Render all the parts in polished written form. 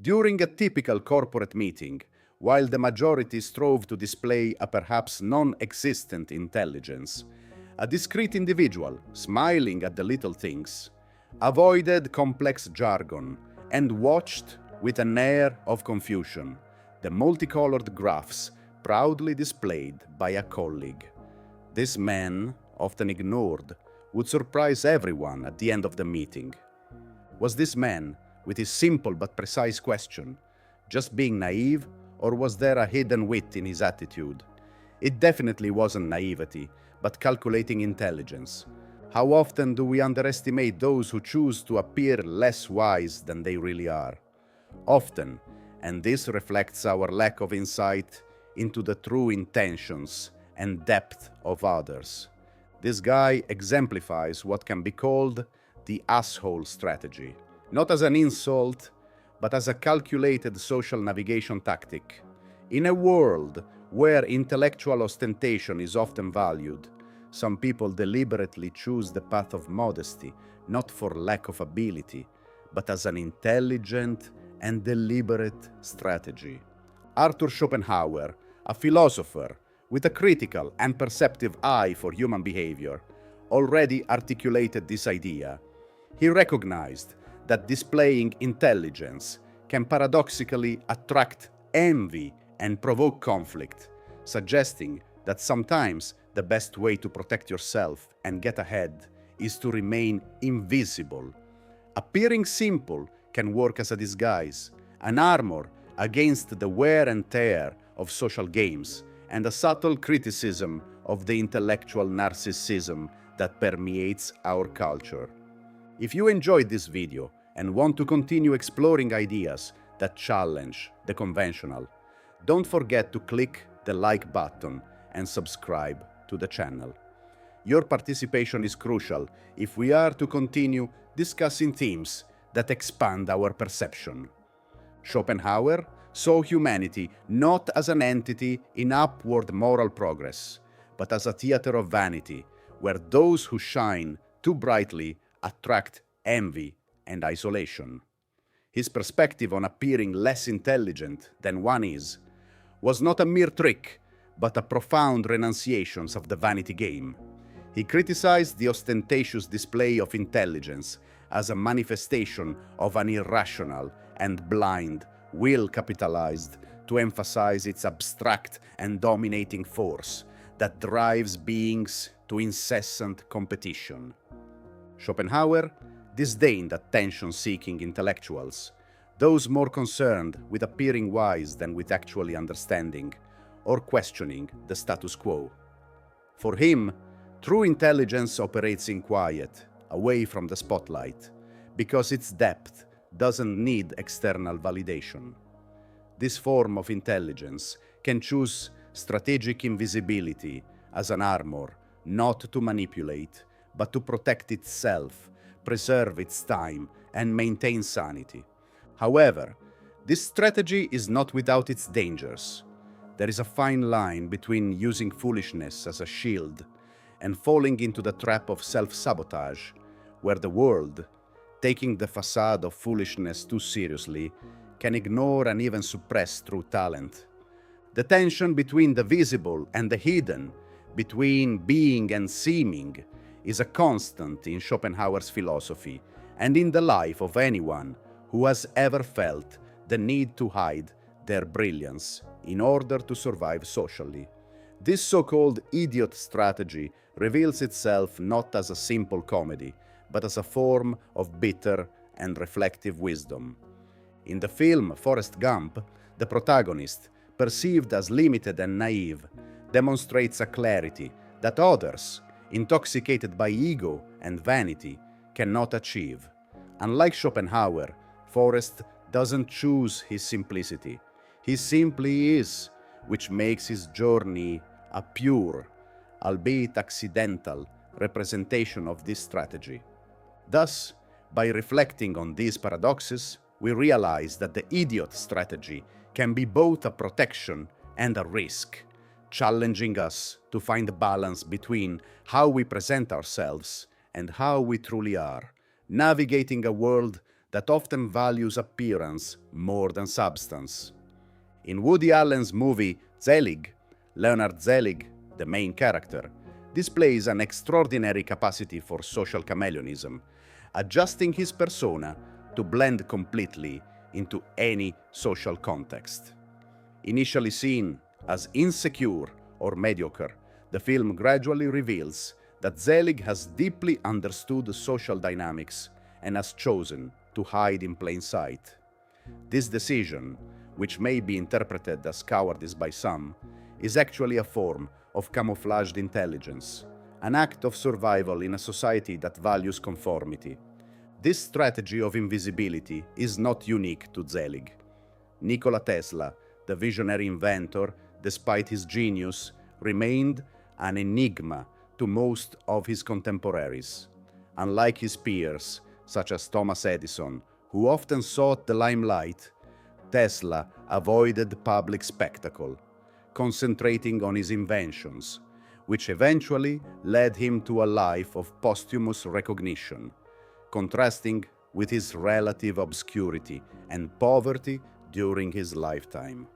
During a typical corporate meeting, while the majority strove to display a perhaps non-existent intelligence, a discreet individual, smiling at the little things, avoided complex jargon and watched with an air of confusion the multicolored graphs proudly displayed by a colleague. This man, often ignored, would surprise everyone at the end of the meeting. Was this man, with his simple but precise question, just being naive, or was there a hidden wit in his attitude? It definitely wasn't naivety, but calculating intelligence. How often do we underestimate those who choose to appear less wise than they really are? Often, and this reflects our lack of insight into the true intentions and depth of others. This guy exemplifies what can be called the asshole strategy, not as an insult, but as a calculated social navigation tactic. In a world where intellectual ostentation is often valued, some people deliberately choose the path of modesty, not for lack of ability, but as an intelligent and deliberate strategy. Arthur Schopenhauer, a philosopher with a critical and perceptive eye for human behavior, already articulated this idea. He recognized that displaying intelligence can paradoxically attract envy and provoke conflict, suggesting that sometimes the best way to protect yourself and get ahead is to remain invisible. Appearing simple can work as a disguise, an armor against the wear and tear of social games, and a subtle criticism of the intellectual narcissism that permeates our culture. If you enjoyed this video and want to continue exploring ideas that challenge the conventional, don't forget to click the like button and subscribe to the channel. Your participation is crucial if we are to continue discussing themes that expand our perception. Schopenhauer saw humanity not as an entity in upward moral progress, but as a theater of vanity, where those who shine too brightly attract envy and isolation. His perspective on appearing less intelligent than one is was not a mere trick, but a profound renunciation of the vanity game. He criticized the ostentatious display of intelligence as a manifestation of an irrational and blind will capitalized to emphasize its abstract and dominating force that drives beings to incessant competition. Schopenhauer disdained attention-seeking intellectuals, those more concerned with appearing wise than with actually understanding or questioning the status quo. For him, true intelligence operates in quiet, away from the spotlight, because its depth doesn't need external validation. This form of intelligence can choose strategic invisibility as an armor, not to manipulate, but to protect itself, preserve its time, and maintain sanity. However, this strategy is not without its dangers. There is a fine line between using foolishness as a shield and falling into the trap of self-sabotage, where the world, taking the facade of foolishness too seriously, can ignore and even suppress true talent. The tension between the visible and the hidden, between being and seeming, is a constant in Schopenhauer's philosophy and in the life of anyone who has ever felt the need to hide their brilliance in order to survive socially. This so-called idiot strategy reveals itself not as a simple comedy, but as a form of bitter and reflective wisdom. In the film Forrest Gump, the protagonist, perceived as limited and naive, demonstrates a clarity that others, intoxicated by ego and vanity, cannot achieve. Unlike Schopenhauer, Forrest doesn't choose his simplicity. He simply is, which makes his journey a pure, albeit accidental, representation of this strategy. Thus, by reflecting on these paradoxes, we realize that the idiot strategy can be both a protection and a risk, challenging us to find a balance between how we present ourselves and how we truly are, navigating a world that often values appearance more than substance. In Woody Allen's movie Zelig, Leonard Zelig, the main character, displays an extraordinary capacity for social chameleonism, adjusting his persona to blend completely into any social context. Initially seen as insecure or mediocre, the film gradually reveals that Zelig has deeply understood social dynamics and has chosen to hide in plain sight. This decision, which may be interpreted as cowardice by some, is actually a form of camouflaged intelligence, an act of survival in a society that values conformity. This strategy of invisibility is not unique to Zelig. Nikola Tesla, the visionary inventor, despite his genius, remained an enigma to most of his contemporaries. Unlike his peers, such as Thomas Edison, who often sought the limelight, Tesla avoided public spectacle, concentrating on his inventions, which eventually led him to a life of posthumous recognition, contrasting with his relative obscurity and poverty during his lifetime.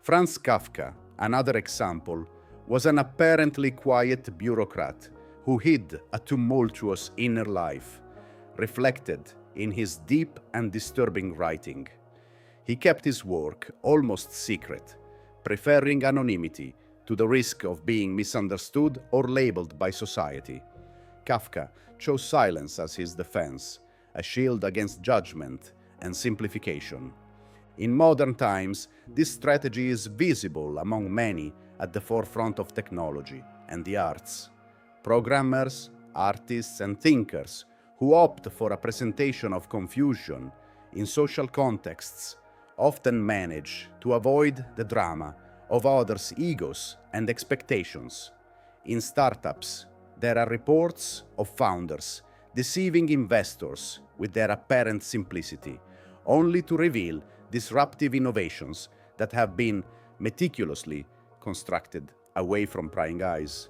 Franz Kafka, another example, was an apparently quiet bureaucrat who hid a tumultuous inner life, reflected in his deep and disturbing writing. He kept his work almost secret, preferring anonymity to the risk of being misunderstood or labeled by society. Kafka chose silence as his defense, a shield against judgment and simplification. In modern times, this strategy is visible among many at the forefront of technology and the arts. Programmers, artists, and thinkers who opt for a presentation of confusion in social contexts often manage to avoid the drama of others' egos and expectations. In startups, there are reports of founders deceiving investors with their apparent simplicity, only to reveal disruptive innovations that have been meticulously constructed away from prying eyes.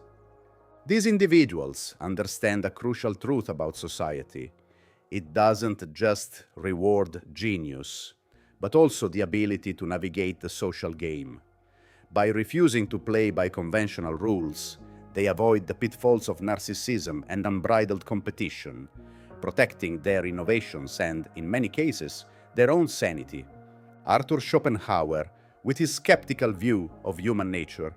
These individuals understand a crucial truth about society. It doesn't just reward genius, but also the ability to navigate the social game. By refusing to play by conventional rules, they avoid the pitfalls of narcissism and unbridled competition, protecting their innovations and, in many cases, their own sanity. Arthur Schopenhauer, with his skeptical view of human nature,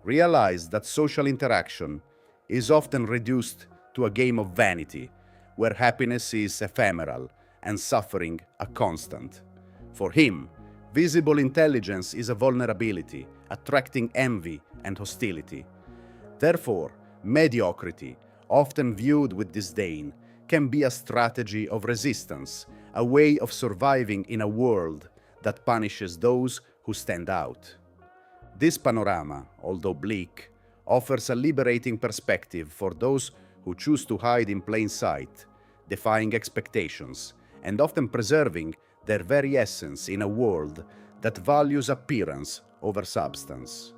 realized that social interaction is often reduced to a game of vanity, where happiness is ephemeral and suffering a constant. For him, visible intelligence is a vulnerability, attracting envy and hostility. Therefore, mediocrity, often viewed with disdain, can be a strategy of resistance, a way of surviving in a world that punishes those who stand out. This panorama, although bleak, offers a liberating perspective for those who choose to hide in plain sight, defying expectations, and often preserving their very essence in a world that values appearance over substance.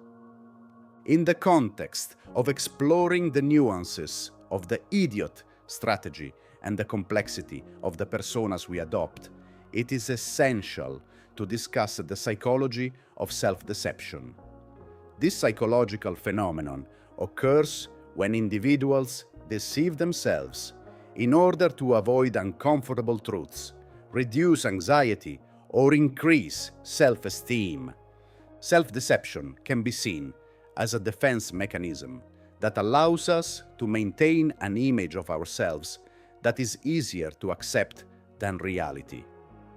In the context of exploring the nuances of the idiot strategy and the complexity of the personas we adopt, it is essential to discuss the psychology of self-deception. This psychological phenomenon occurs when individuals deceive themselves in order to avoid uncomfortable truths, reduce anxiety, or increase self-esteem. Self-deception can be seen as a defense mechanism that allows us to maintain an image of ourselves that is easier to accept than reality.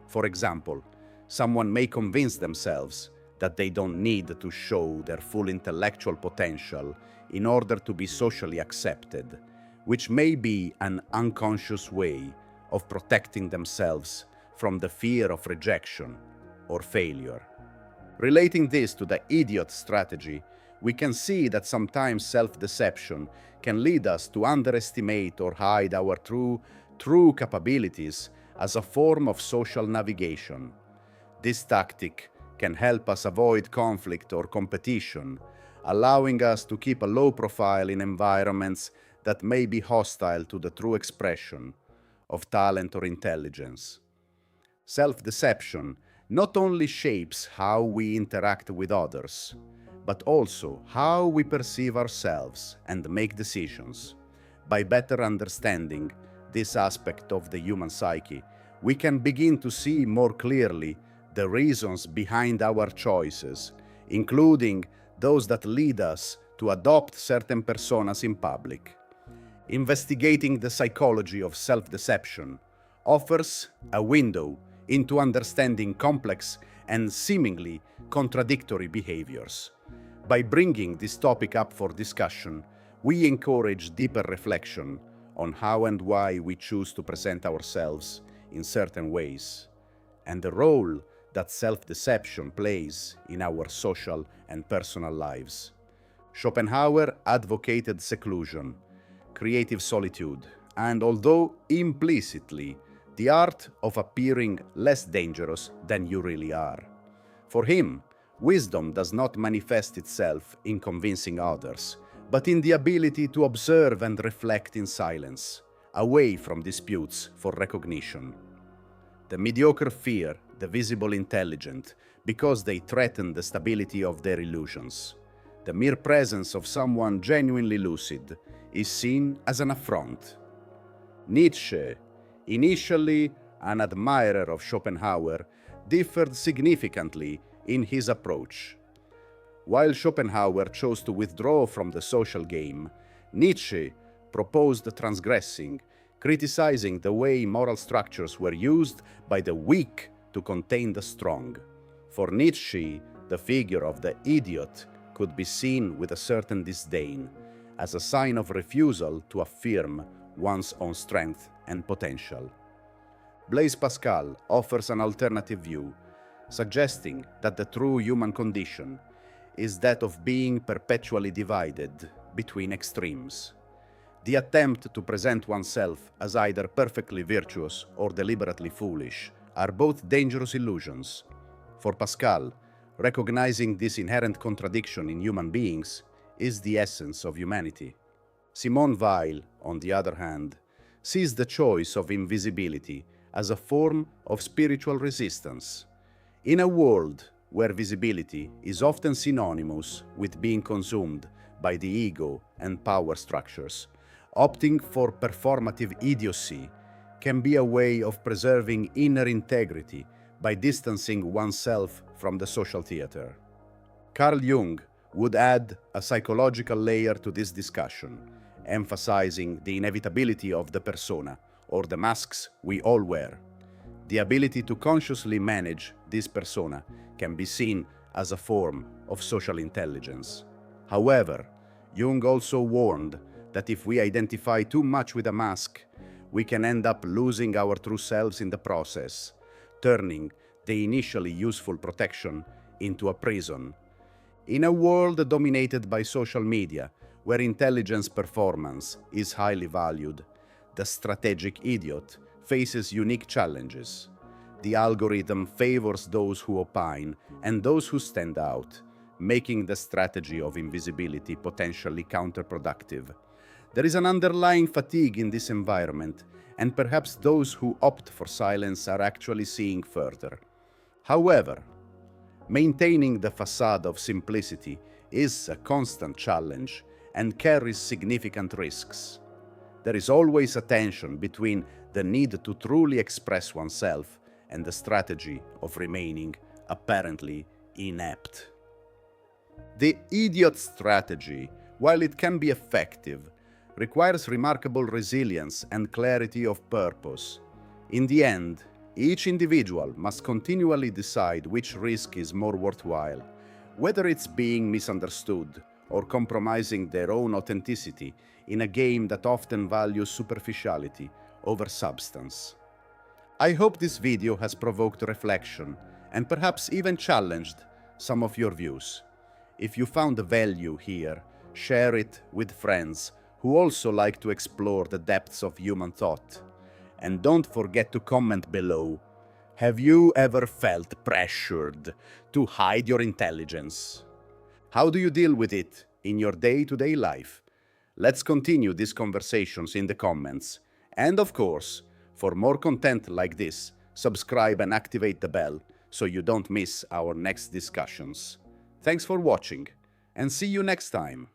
For example, someone may convince themselves that they don't need to show their full intellectual potential in order to be socially accepted, which may be an unconscious way of protecting themselves from the fear of rejection or failure. Relating this to the idiot strategy, we can see that sometimes self-deception can lead us to underestimate or hide our true capabilities as a form of social navigation. This tactic can help us avoid conflict or competition, allowing us to keep a low profile in environments that may be hostile to the true expression of talent or intelligence. Self-deception not only shapes how we interact with others, but also how we perceive ourselves and make decisions. By better understanding this aspect of the human psyche, we can begin to see more clearly the reasons behind our choices, including those that lead us to adopt certain personas in public. Investigating the psychology of self-deception offers a window into understanding complex and seemingly contradictory behaviors. By bringing this topic up for discussion, we encourage deeper reflection on how and why we choose to present ourselves in certain ways, and the role that self-deception plays in our social and personal lives. Schopenhauer advocated seclusion, creative solitude, and although implicitly, the art of appearing less dangerous than you really are. For him, wisdom does not manifest itself in convincing others, but in the ability to observe and reflect in silence, away from disputes for recognition. The mediocre fear the visible intelligent because they threaten the stability of their illusions. The mere presence of someone genuinely lucid is seen as an affront. Nietzsche, initially an admirer of Schopenhauer, differed significantly in his approach. While Schopenhauer chose to withdraw from the social game, Nietzsche proposed transgressing, criticizing the way moral structures were used by the weak to contain the strong. For Nietzsche, the figure of the idiot could be seen with a certain disdain, as a sign of refusal to affirm one's own strength and potential. Blaise Pascal offers an alternative view, suggesting that the true human condition is that of being perpetually divided between extremes. The attempt to present oneself as either perfectly virtuous or deliberately foolish are both dangerous illusions. For Pascal, recognizing this inherent contradiction in human beings is the essence of humanity. Simone Weil, on the other hand, sees the choice of invisibility as a form of spiritual resistance. In a world where visibility is often synonymous with being consumed by the ego and power structures, opting for performative idiocy can be a way of preserving inner integrity by distancing oneself from the social theater. Carl Jung would add a psychological layer to this discussion, emphasizing the inevitability of the persona, or the masks we all wear. The ability to consciously manage this persona can be seen as a form of social intelligence. However, Jung also warned that if we identify too much with a mask, we can end up losing our true selves in the process, turning the initially useful protection into a prison. In a world dominated by social media, where intelligence performance is highly valued, the strategic idiot faces unique challenges. The algorithm favors those who opine and those who stand out, making the strategy of invisibility potentially counterproductive. There is an underlying fatigue in this environment, and perhaps those who opt for silence are actually seeing further. However, maintaining the facade of simplicity is a constant challenge and carries significant risks. There is always a tension between the need to truly express oneself and the strategy of remaining apparently inept. The idiot strategy, while it can be effective, requires remarkable resilience and clarity of purpose. In the end, each individual must continually decide which risk is more worthwhile, whether it's being misunderstood or compromising their own authenticity in a game that often values superficiality over substance. I hope this video has provoked reflection and perhaps even challenged some of your views. If you found value here, share it with friends who also like to explore the depths of human thought. And don't forget to comment below. Have you ever felt pressured to hide your intelligence? How do you deal with it in your day-to-day life? Let's continue these conversations in the comments. And of course, for more content like this, subscribe and activate the bell so you don't miss our next discussions. Thanks for watching, and see you next time.